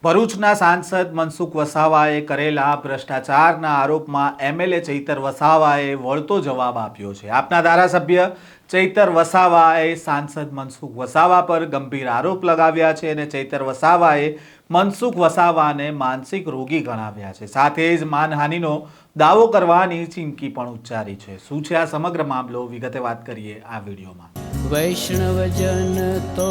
ભરૂચના સાંસદ મનસુખ વસાવાએ કરેલા ભ્રષ્ટાચારના આરોપમાં એમએલએ ચૈતર વસાવાએ વળતો જવાબ આપ્યો છે। આપના ધારાસભ્ય ચૈતર વસાવાએ સાંસદ મનસુખ વસાવા પર ગંભીર આરોપ લગાવ્યા છે અને ચૈતર વસાવાએ મનસુખ વસાવાને માનસિક રોગી ગણાવ્યા છે। સાથે જ માનહાનિનો દાવો કરવાની ચીમકી પણ ઉચ્ચારી છે। શું છે આ સમગ્ર મામલો, વિગતે વાત કરીએ આ વિડીયોમાં। વૈષ્ણવજન તો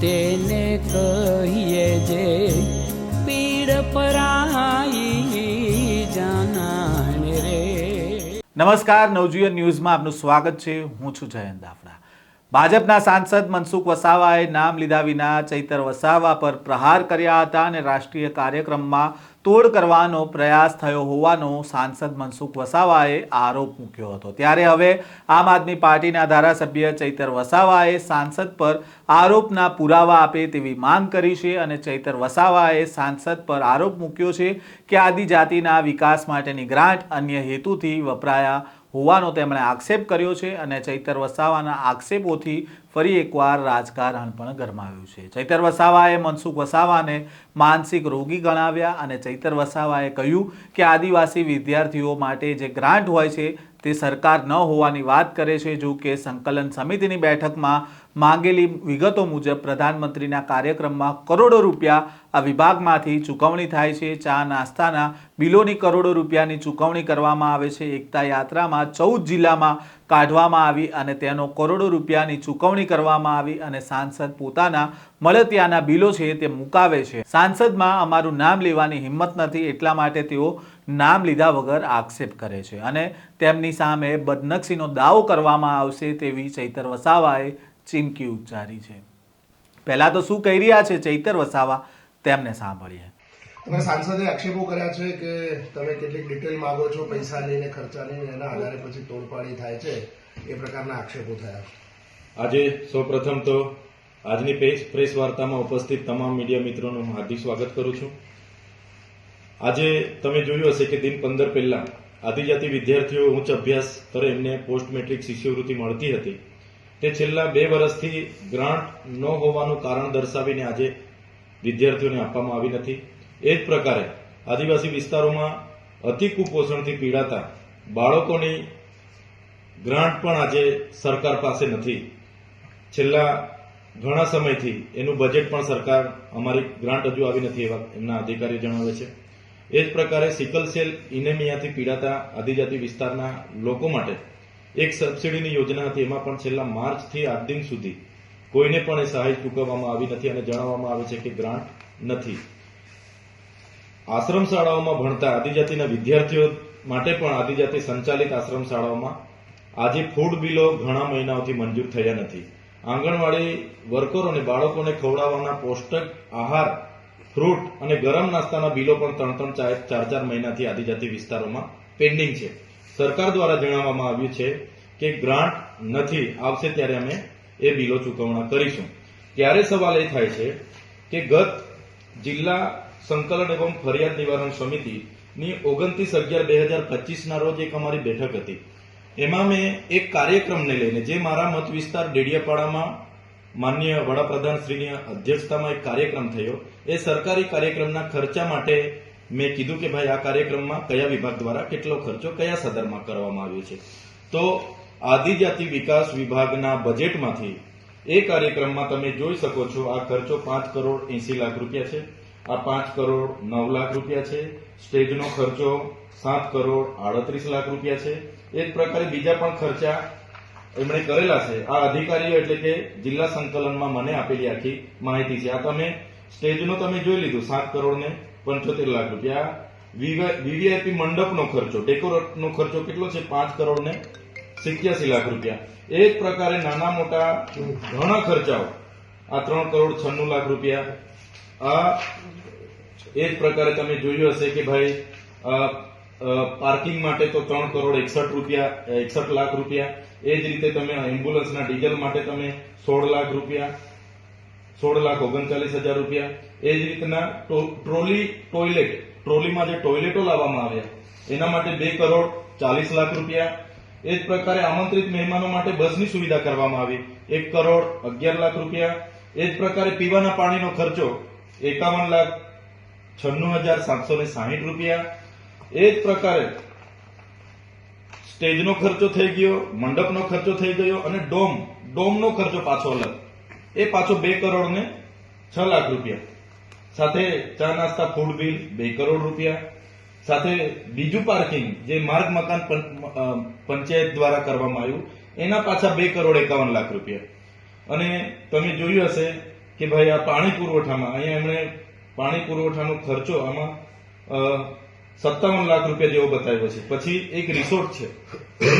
તેને કહીએ જે પીડ પરાઈ જાનાને રે। નમસ્કાર, નવજીવન ન્યૂઝમાં આપનું સ્વાગત છે। હું છું જયંત દાફડા। ભાજપના સાંસદ મનસુખ વસાવાએ નામ લીધા વિના ચૈતર વસાવા પર પ્રહાર કર્યા હતા અને રાષ્ટ્રીય કાર્યક્રમમાં તોડ કરવાનો પ્રયાસ થયો હોવાનો સાંસદ મનસુખ વસાવાએ આરોપ મૂક્યો હતો। ત્યારે હવે આમ આદમી પાર્ટીના ધારાસભ્ય ચૈતર વસાવાએ સાંસદ પર આરોપના પુરાવા આપે તેવી માંગ કરી છે અને ચૈતર વસાવાએ સાંસદ પર આરોપ મૂક્યો છે કે આદિજાતિના વિકાસ માટેની ગ્રાન્ટ અન્ય હેતુથી વપરાયા હોવાનો તેમણે આક્ષેપ કર્યો છે અને ચૈતર વસાવાના આક્ષેપોથી ફરી એકવાર રાજકારણ પણ ગરમાયું છે। ચૈતર વસાવાએ મનસુખ વસાવાને માનસિક રોગી ગણાવ્યા અને ચૈતર વસાવાએ કહ્યું કે આદિવાસી વિદ્યાર્થીઓ માટે જે ગ્રાન્ટ હોય છે તે સરકાર ન હોવાની વાત કરે છે। જો કે સંકલન સમિતિની બેઠકમાં માંગેલી વિગતો મુજબ પ્રધાનમંત્રીના કાર્યક્રમમાં કરોડો રૂપિયા આ વિભાગમાંથી ચૂકવણી થાય છે। ચા નાસ્તાના બિલોની કરોડો રૂપિયાની ચૂકવણી કરવામાં આવે છે। એકતા યાત્રામાં 14 જિલ્લામાં કાઢવામાં આવી અને તેનો કરોડો રૂપિયાની ચૂકવણી કરવામાં આવી અને સાંસદ પોતાના મળતિયાના બિલો છે તે મુકાવે છે। સાંસદમાં અમારું નામ લેવાની હિંમત નથી, એટલા માટે તેઓ નામ લીધા વગર આક્ષેપ કરે છે અને તેમની સામે બદનક્ષીનો દાવો કરવામાં આવશે તેવી ચૈતર વસાવાએ ચીમકી ઉચ્ચારી છે। પહેલા તો શું કહી રહ્યા છે ચૈતર વસાવા, તેમને સાંભળીએ। તમે સાંસદે આક્ષેપો કર્યા છે કે તમે કેટલીક ડિટેલ માંગો છો, પૈસા લઈને ખર્ચા લઈને, એના આધારે પછી તોડપાડી થાય છે, એ પ્રકારના આક્ષેપો થયા છે। આજે સૌપ્રથમ તો આજની પ્રેસ વાર્તામાં ઉપસ્થિત તમામ મીડિયા મિત્રોનું હાર્દિક સ્વાગત કરું છું। આજે તમે જોયું હશે કે દિન 15 પહેલા આદિજાતિ વિદ્યાર્થીઓ ઉચ્ચ અભ્યાસ કરે એમને પોસ્ટ મેટ્રિક શિષ્યવૃત્તિ મળતી હતી, તે છેલ્લા 2 વર્ષથી ગ્રાન્ટ ન હોવાનું કારણ દર્શાવીને આજે વિદ્યાર્થીઓને આપવામાં આવી નથી। એ જ પ્રકારે આદિવાસી વિસ્તારોમાં અતિ કુપોષણથી પીડાતા બાળકોની ગ્રાન્ટ પણ આજે સરકાર પાસે નથી। છેલ્લા ઘણા સમયથી એનું બજેટ પણ સરકાર અમારી ગ્રાન્ટ હજુ આવી નથી એવા એમના અધિકારીઓ જણાવે છે। એ જ પ્રકારે સિકલ સેલ ઇનેમિયાથી પીડાતા આદિજાતિ વિસ્તારના લોકો માટે એક સબસિડીની યોજના હતી, એમાં પણ છેલ્લા માર્ચથી આજ દિન સુધી કોઈને પણ એ સહાય ચૂકવવામાં આવી નથી અને જણાવવામાં આવે છે કે ગ્રાન્ટ નથી। આશ્રમ શાળાઓમાં ભણતા આદિજાતિના વિદ્યાર્થીઓ માટે પણ આદિજાતિ સંચાલિત આશ્રમ શાળાઓમાં આજે ફૂડ બિલો ઘણા મહિનાઓથી મંજૂર થયા નથી। આંગણવાડી વર્કરોને બાળકોને ખવડાવવાના પૌષ્ટિક આહાર, ફ્રૂટ અને ગરમ નાસ્તાના બિલો પણ 3-4 મહિનાથી આદિજાતિ વિસ્તારોમાં પેન્ડિંગ છે। સરકાર દ્વારા જણાવવામાં આવ્યું છે કે ગ્રાન્ટ નથી, આવશે ત્યારે અમે એ બિલો ચૂકવણા કરીશું। ત્યારે સવાલ એ થાય છે કે ગત જિલ્લા સંકલન એવં ફરિયાદ નિવારણ સમિતિની 29/11/2025ના રોજ એક અમારી બેઠક હતી। એમાં મેં એક કાર્યક્રમને લઈને, જે મારા મત વિસ્તાર ડેડિયાપાડામાં માનનીય વડાપ્રધાન શ્રીની અધ્યક્ષતામાં એક કાર્યક્રમ થયો, એ સરકારી કાર્યક્રમના ખર્ચા માટે મેં કીધું કે ભાઈ આ કાર્યક્રમમાં કયા વિભાગ દ્વારા કેટલો ખર્ચો કયા સદરમાં કરવામાં આવ્યો છે। તો આદિજાતિ વિકાસ વિભાગના બજેટમાંથી એ કાર્યક્રમમાં તમે જોઈ શકો છો આ ખર્ચો 5 કરોડ 80 લાખ રૂપિયા છે, આ 5 કરોડ 9 લાખ રૂપિયા છે, સ્ટેજનો ખર્ચો 7 કરોડ 38 લાખ રૂપિયા છે। એ જ પ્રકારે બીજા પણ ખર્ચા એમણે કરેલા છે। આ અધિકારીઓ એટલે કે જિલ્લા સંકલનમાં મને આપેલી આખી માહિતી છે। આ તમે સ્ટેજનો તમે જોઈ લીધું 7 કરોડ ને 75 લાખ રૂપિયા। વીવીઆઈપી મંડપનો ખર્ચો, ડેકોરેટનો ખર્ચો કેટલો છે? 5 કરોડ ને 87 લાખ રૂપિયા। એ જ પ્રકારે નાના મોટા ઘણા ખર્ચાઓ આ 3 કરોડ 96 લાખ રૂપિયા। આ એ જ પ્રકારે તમે જોયું હશે કે ભાઈ પાર્કિંગ માટે તો 3 કરોડ 61 લાખ રૂપિયા। એ જ રીતે તમે એમ્બ્યુલન્સના ડીઝલ માટે તમે 16 લાખ રૂપિયા, 16,39,000 રૂપિયા। એ જ રીતના ટ્રોલીમાં જે ટોયલેટો લાવવામાં આવ્યા એના માટે 2 કરોડ 40 લાખ રૂપિયા। એ જ પ્રકારે આમંત્રિત મહેમાનો માટે બસની સુવિધા કરવામાં આવી 1 કરોડ 11 લાખ રૂપિયા। એ જ પ્રકારે પીવાના પાણીનો ખર્ચો ₹51,96,760 રૂપિયા. એ જ પ્રકારે સ્ટેજનો ખર્ચો થઈ ગયો, મંડપનો ખર્ચો થઈ ગયો અને ડોમનો ખર્ચો પાછો અલગ, એ પાછો 2 કરોડ ને 6 લાખ રૂપિયા. સાથે ચા નાસ્તા ફૂડ બિલ 2 કરોડ રૂપિયા. સાથે બીજું પાર્કિંગ જે માર્ગ મકાન પંચાયત દ્વારા કરવામાં આવ્યું એના પાછા 2 કરોડ 51 લાખ રૂપિયા. અને તમે જોયું હશે કે ભાઈ આ પાણી પુરવઠામાં અહીંયા એમણે પાણી પુરવઠાનો ખર્ચો આમાં 57 લાખ રૂપિયા જેવો બતાવ્યો છે. પછી એક રિસોર્ટ છે,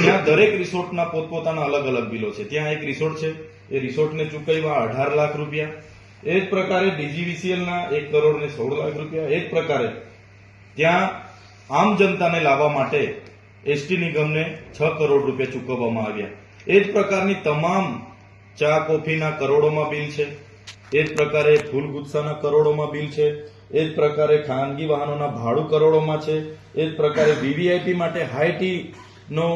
ત્યાં દરેક રિસોર્ટના પોતપોતાના અલગ અલગ બિલો છે. ત્યાં એક રિસોર્ટ છે, એ રિસોર્ટને ચૂકવ્યા 18 લાખ રૂપિયા. એ જ પ્રકારે DGVCL ના 1 કરોડ ને 16 લાખ રૂપિયા. એ જ પ્રકારે ત્યાં આમ જનતાને લાવવા માટે ST નિગમને 6 કરોડ રૂપિયા ચૂકવવામાં આવ્યા. એ જ પ્રકારની તમામ ચા કોફીના કરોડોમાં બિલ છે. એ જ પ્રકારે ફૂલ ગુચ્છાના કરોડોમાં બિલ છે. એ જ પ્રકારે ખાનગી વાહનોના ભાડું કરોડોમાં છે. એ જ પ્રકારે VVIP માટે હાઈટી નો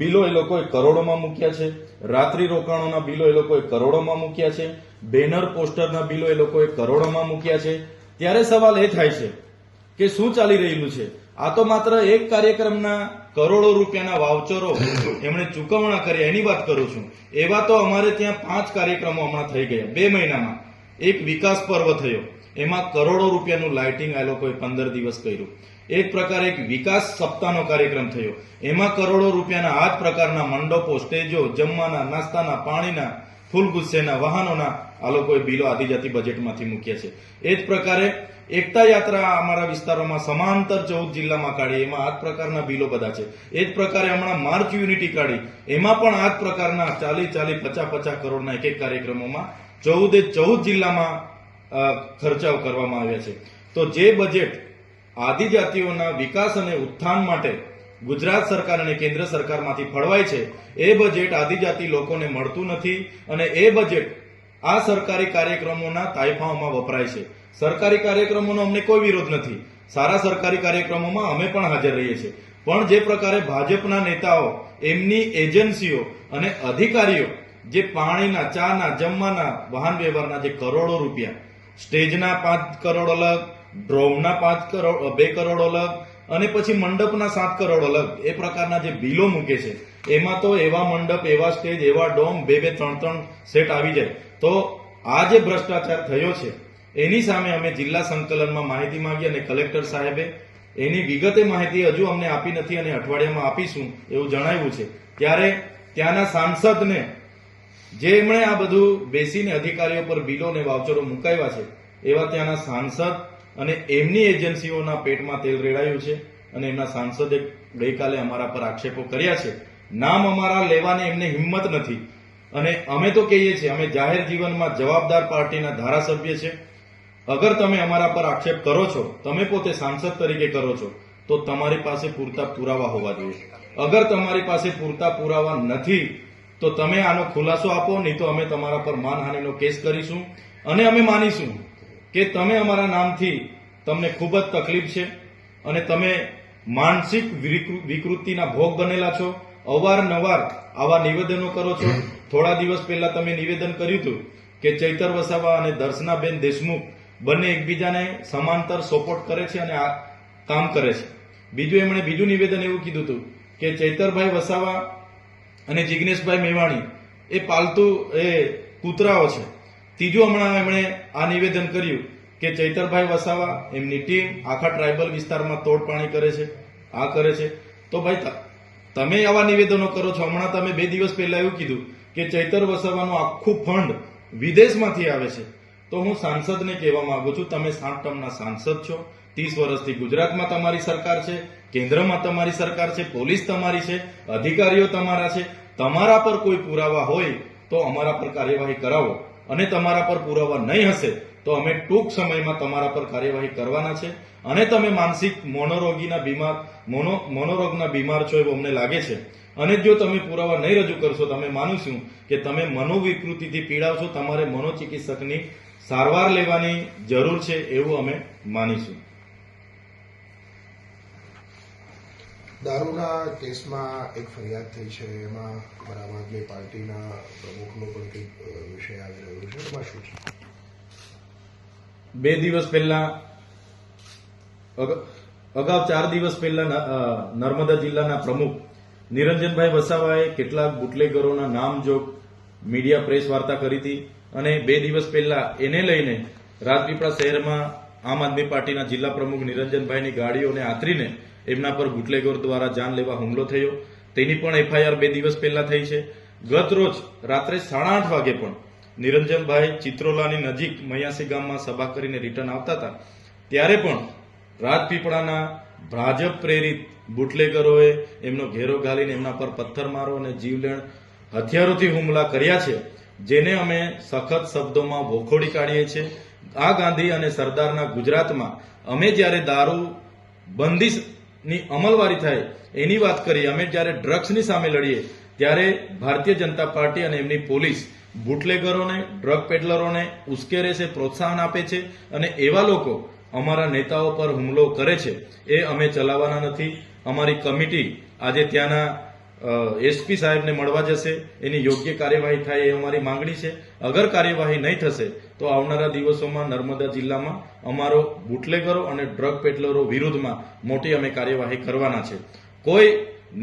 બિલો એ લોકોએ કરોડોમાં મૂક્યા છે. રાત્રિ રોકાણોના બિલો એ લોકોએ કરોડોમાં મૂક્યા છે. બેનર પોસ્ટરના બિલો એ લોકોએ કરોડોમાં મૂક્યા છે. ત્યારે સવાલ એ થાય છે કે શું ચાલી રહેલું છે? આ તો માત્ર એક કાર્યક્રમના કરોડો રૂપિયાના વાઉચરો એમણે ચૂકવણા કર્યા એની વાત કરું છું. એવા તો અમારે ત્યાં 5 કાર્યક્રમો હમણાં થઈ ગયા 2 મહિનામાં. એક વિકાસ પર્વ થયો, એમાં કરોડો રૂપિયાનું લાઇટિંગ આ લોકોએ 15 દિવસ કર્યું. એક પ્રકારે એક વિકાસ સપ્તાહનો કાર્યક્રમ થયો, એમાં કરોડો રૂપિયાના આ જ પ્રકારના મંડપો, સ્ટેજો, જમવાના, નાસ્તાના, પાણીના, ફૂલ ગુસ્સેના, વાહનોના આ લોકોએ બિલો આદિજાતિ બજેટમાંથી મૂક્યા છે. એ જ પ્રકારે એકતા યાત્રા અમારા વિસ્તારોમાં સમાંતર 14 જિલ્લામાં કાઢી, એમાં આ જ પ્રકારના બિલો બધા છે. એ જ પ્રકારે હમણાં માર્ચ યુનિટી કાઢી, એમાં પણ આ જ પ્રકારના 40-50 કરોડના એક કાર્યક્રમોમાં 14 જિલ્લામાં ખર્ચાઓ કરવામાં આવ્યા છે. તો જે બજેટ આદિજાતિઓના વિકાસ અને ઉત્થાન માટે ગુજરાત સરકાર અને કેન્દ્ર સરકારમાંથી ફળવાય છે, એ બજેટ આદિજાતિ લોકોને મળતું નથી. અને એ બજેટ આ સરકારી કાર્યક્રમોના તાઇફાઓમાં વપરાય છે. સરકારી કાર્યક્રમોનો અમને કોઈ વિરોધ નથી, સારા સરકારી કાર્યક્રમોમાં અમે પણ હાજર રહીએ છીએ. પણ જે પ્રકારે ભાજપના નેતાઓ, એમની એજન્સીઓ અને અધિકારીઓ જે પાણીના, ચાના, જમવાના, વાહન વ્યવહારના જે કરોડો રૂપિયા, સ્ટેજના 5 કરોડ અલગ, ડ્રોમના 2 કરોડ અલગ અને પછી મંડપના 7 કરોડ અલગ, એ પ્રકારના જે બિલો મૂકે છે, એમાં તો એવા મંડપ, એવા સ્ટેજ, એવા ડોમ 2-3 સેટ આવી જાય. તો આ જે ભ્રષ્ટાચાર થયો છે એની સામે અમે જિલ્લા સંકલનમાં માહિતી માંગી અને કલેક્ટર સાહેબે એની વિગતે માહિતી હજુ અમને આપી નથી અને અઠવાડિયામાં આપીશું એવું જણાવ્યું છે. ત્યારે ત્યાંના સાંસદને જે એમણે આ બધું બેસીને અધિકારીઓ પર બિલો અને વાઉચરો મુકાવ્યા છે, એવા ત્યાંના સાંસદ અને એમની એજન્સીઓના પેટમાં તેલ રેડાયું છે. અને એમના સાંસદે ગઈકાલે અમારા પર આક્ષેપો કર્યા છે. નામ અમારા લેવાની એમને હિંમત નથી. અને અમે તો કહીએ છીએ, અમે જાહેર જીવનમાં જવાબદાર પાર્ટીના ધારાસભ્ય છે. અગર તમે અમારા પર આક્ષેપ કરો છો, તમે પોતે સાંસદ તરીકે કરો છો, તો તમારી પાસે પૂરતા પુરાવા હોવા જોઈએ. અગર તમારી પાસે પૂરતા પુરાવા નથી તો તમે આનો ખુલાસો આપો, નહીં તો અમે તમારા પર માનહાનિનો કેસ કરીશું. અને અમે માનીશું કે તમે અમારા નામથી તમને ખૂબ જ તકલીફ છે અને તમે માનસિક વિકૃતિના ભોગ બનેલા છો. અવારનવાર આવા નિવેદનો કરો છો. થોડા દિવસ પહેલા તમે નિવેદન કર્યું હતું કે ચૈતર વસાવા અને દર્શનાબેન દેશમુખ બંને એકબીજાને સમાંતર સપોર્ટ કરે છે અને આ કામ કરે છે. એમણે બીજું નિવેદન એવું કીધું હતું કે ચૈતરભાઈ વસાવા અને જિગ્નેશભાઈ મેવાણી એ પાલતુ કૂતરાઓ છે. ત્રીજું હમણાં એમણે આ નિવેદન કર્યું કે ચૈતરભાઈ વસાવા, એમની ટીમ આખા ટ્રાઇબલ વિસ્તારમાં તોડપાણી કરે છે, આ કરે છે. તો ભાઈ તમે આવા નિવેદનો કરો છો. હમણાં તમે 2 દિવસ પહેલા એવું કીધું કે ચૈતર વસાવાનું આખું ફંડ વિદેશમાંથી આવે છે. તો હું સાંસદને કહેવા માંગુ છું, તમે 7 ટર્મના સાંસદ છો, 30 વર્ષથી ગુજરાતમાં તમારી સરકાર છે, કેન્દ્રમાં તમારી સરકાર છે, પોલીસ તમારી છે, અધિકારીઓ તમારા છે. તમારા પર કોઈ પુરાવા હોય તો અમારા પર કાર્યવાહી કરાવો. અને તમારા પર પુરાવા નહીં હશે તો અમે ટૂંક સમયમાં તમારા પર કાર્યવાહી કરવાના છે. અને તમે માનસિક મોનોરોગના બીમાર છો એવું અમને લાગે છે. અને જો તમે પુરાવા નહીં રજૂ કરશો તો અમે માનીશું કે તમે મનોવિકૃતિથી પીડાવશો. તમારે મનોચિકિત્સકની સારવાર લેવાની જરૂર છે એવું અમે માનીશું. દારૂના કેસમાં એક ફરિયાદ થઈ છે, એમાં આમ આદમી પાર્ટીના પ્રમુખનો પણ કંઈક વિષય આવી રહ્યો છે, એમાં શું છે? 2 દિવસ પહેલા અગાઉ 4 દિવસ પહેલા નર્મદા જિલ્લાના પ્રમુખ નિરંજનભાઈ વસાવાએ કેટલાક બુટલેગરોના નામજોગ મીડિયા પ્રેસ વાર્તા કરી હતી અને 2 દિવસ પહેલા એને લઈને રાજપીપળા શહેરમાં આમ આદમી પાર્ટીના જિલ્લા પ્રમુખ નિરંજનભાઈની ગાડીઓને આતરીને એમના પર બુટલેગર દ્વારા જાનલેવા હુમલો થયો. તેની પણ એફઆઈઆર 2 દિવસ પહેલા થઈ છે. ગત રોજ રાત્રે 8:30 વાગે પણ નિરંજનભાઈ ચિત્રોલાની નજીક મૈયાસી ગામમાં સભા કરીને રિટર્ન આવતા હતા ત્યારે પણ રાજપીપળાના ભાજપ પ્રેરિત બુટલેગરોએ એમનો ઘેરો ઘાલીને એમના પર પથ્થરમારો અને જીવલેણ હથિયારોથી હુમલા કર્યા છે, જેને અમે સખત શબ્દોમાં વખોડી કાઢીએ છીએ. આ ગાંધી અને સરદારના ગુજરાતમાં અમે જ્યારે દારૂ બંધીની અમલવારી થાય એની વાત કરીએ, અમે જ્યારે ડ્રગ્સની સામે લડીએ ત્યારે ભારતીય જનતા પાર્ટી અને એમની પોલીસ બુટલેગરોને, ડ્રગ પેડલરોને ઉશ્કેરે છે, પ્રોત્સાહન આપે છે અને એવા લોકો અમારા નેતાઓ પર હુમલો કરે છે એ અમે ચલાવવાના નથી. અમારી કમિટી આજે ત્યાંના એસપી સાહેબને મળવા જશે. એની યોગ્ય કાર્યવાહી થાય એ અમારી માંગણી છે. અગર કાર્યવાહી નહીં થશે તો આવનારા દિવસોમાં નર્મદા જિલ્લામાં અમારો બુટલેગરો અને ડ્રગ પેડલરો વિરુદ્ધમાં મોટી અમે કાર્યવાહી કરવાના છે. કોઈ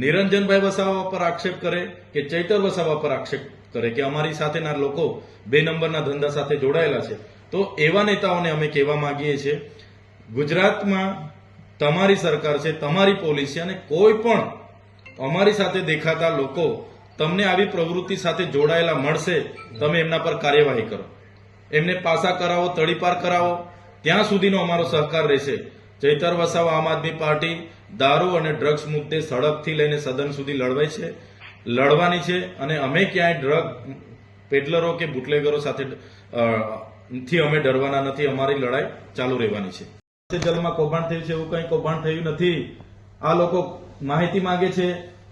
નિરંજનભાઈ વસાવા પર આક્ષેપ કરે કે ચૈતર વસાવા પર આક્ષેપ કરે કે અમારી સાથેના લોકો 2 નંબરના ધંધા સાથે જોડાયેલા છે, તો એવા નેતાઓને અમે કહેવા માંગીએ છીએ, ગુજરાતમાં તમારી સરકાર છે, તમારી પોલીસ છે અને કોઈ પણ અમારી સાથે દેખાતા લોકો તમને આવી પ્રવૃત્તિ સાથે જોડાયેલા મળશે, તમે એમના પર કાર્યવાહી કરો, એમને પાસા કરાવો, તડીપાર કરાવો, ત્યાં સુધીનો અમારો સહકાર રહેશે. ચૈતર વસાવા આમ આદમી પાર્ટી દારૂ અને ડ્રગ્સ મુદ્દે સડકથી લઈને સદન સુધી લડવાની છે અને અમે ક્યાંય ડ્રગ પેડલરો કે બુટલેગરો સાથે થી અમે ડરવાના નથી. અમારી લડાઈ ચાલુ રહેવાની છે. જલમાં કૌભાંડ થયું છે એવું કંઈ કૌભાંડ થયું નથી. આ લોકો માહિતી માંગે છે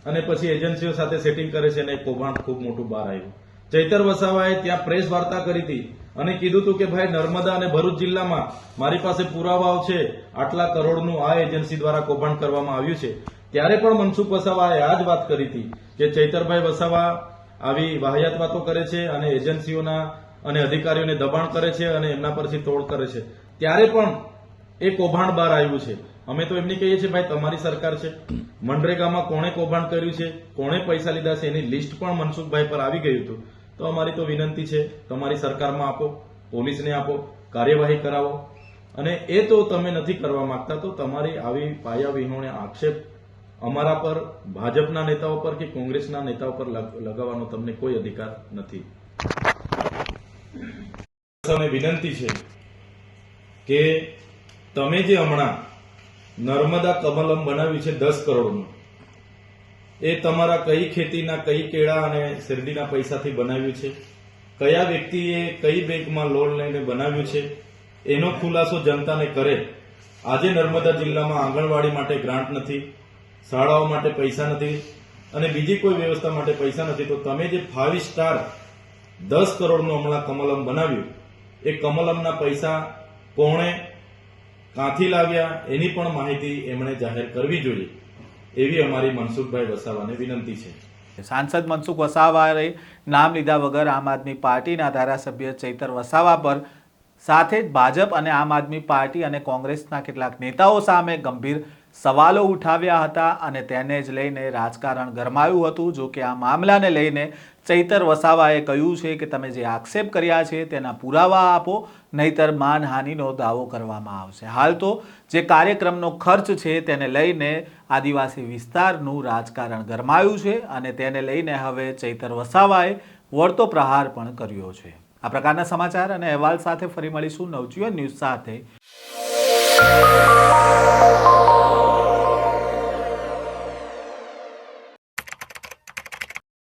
અને પછી એજન્સીઓ સાથે સેટિંગ કરે છે અને કૌભાંડ ખૂબ મોટું બહાર આવ્યું. ચૈતર વસાવાએ ત્યાં પ્રેસ વાર્તા કરી હતી અને કીધું હતું કે ભાઈ નર્મદા અને ભરૂચ જિલ્લામાં મારી પાસે પુરાવાઓ છે, આટલા કરોડનું આ એજન્સી દ્વારા કૌભાંડ કરવામાં આવ્યું છે. ત્યારે પણ મનસુખ વસાવાએ આ જ વાત કરી હતી કે ચૈતરભાઈ વસાવા આવી વાહિયાત વાતો કરે છે અને એજન્સીઓના અને અધિકારીઓને દબાણ કરે છે અને એમના પરથી તોડ કરે છે. ત્યારે પણ એ કૌભાંડ બહાર આવ્યું છે. અમે તો એમની કહીએ છીએ ભાઈ તમારી સરકાર છે, મનરેગામાં કોણે કૌભાંડ કર્યું છે, કોણે પૈસા લીધા છે એની લિસ્ટ પણ મનસુખભાઈ પર આવી ગયું હતું. તો અમારી તો વિનંતી છે, તમારી સરકારમાં આપો, પોલીસને આપો, કાર્યવાહી કરાવો અને એ તો તમે નથી કરવા માંગતા તો તમારી આવી પાયા વિહોણે આક્ષેપ અમારા પર, ભાજપના નેતાઓ પર કે કોંગ્રેસના નેતાઓ પર લગાવવાનો તમને કોઈ અધિકાર નથી. વિનંતી છે કે તમે જે હમણાં નર્મદા કમલમ બનાવ્યું છે 10 કરોડનું, એ તમારા કઈ ખેતીના, કઈ કેળા અને શેરડીના પૈસાથી બનાવ્યું છે, કયા વ્યક્તિએ કઈ બેંકમાં લોન લઈને બનાવ્યું છે, એનો ખુલાસો જનતાને કરે. આજે નર્મદા જિલ્લામાં આંગણવાડી માટે ગ્રાન્ટ નથી, શાળાઓ માટે પૈસા નથી અને બીજી કોઈ વ્યવસ્થા માટે પૈસા નથી. તો તમે જે 5 સ્ટાર 10 કરોડનું હમણાં કમલમ બનાવ્યું, એ કમલમના પૈસા કોણે ક્યાંથી લાવ્યા એની પણ માહિતી એમણે જાહેર કરવી જોઈએ એવી અમારી મનસુખભાઈ વસાવાને વિનંતી છે. સાંસદ મનસુખ વસાવાએ નામ લીધા વગર આમ આદમી પાર્ટીના ધારાસભ્ય ચૈતર વસાવા પર સાથે જ ભાજપ અને આમ આદમી પાર્ટી અને કોંગ્રેસના કેટલાક નેતાઓ સામે ગંભીર સવાલો ઉઠાવ્યા હતા અને તેને જ લઈને રાજકારણ ગરમાયું હતું. જો કે આ મામલાને લઈને ચૈતર વસાવાએ કહ્યું છે કે તમે જે આક્ષેપ કર્યા છે તેના પુરાવા આપો, નહીતર માનહાનિનો દાવો કરવામાં આવશે. હાલ તો જે કાર્યક્રમનો ખર્ચ છે તેને લઈને આદિવાસી વિસ્તારનું રાજકારણ ગરમાયું છે અને તેને લઈને હવે ચૈતર વસાવાએ વળતો પ્રહાર પણ કર્યો છે. આ પ્રકારના સમાચાર અને અહેવાલ સાથે ફરી મળીશું નવજીવન ન્યૂઝ સાથે.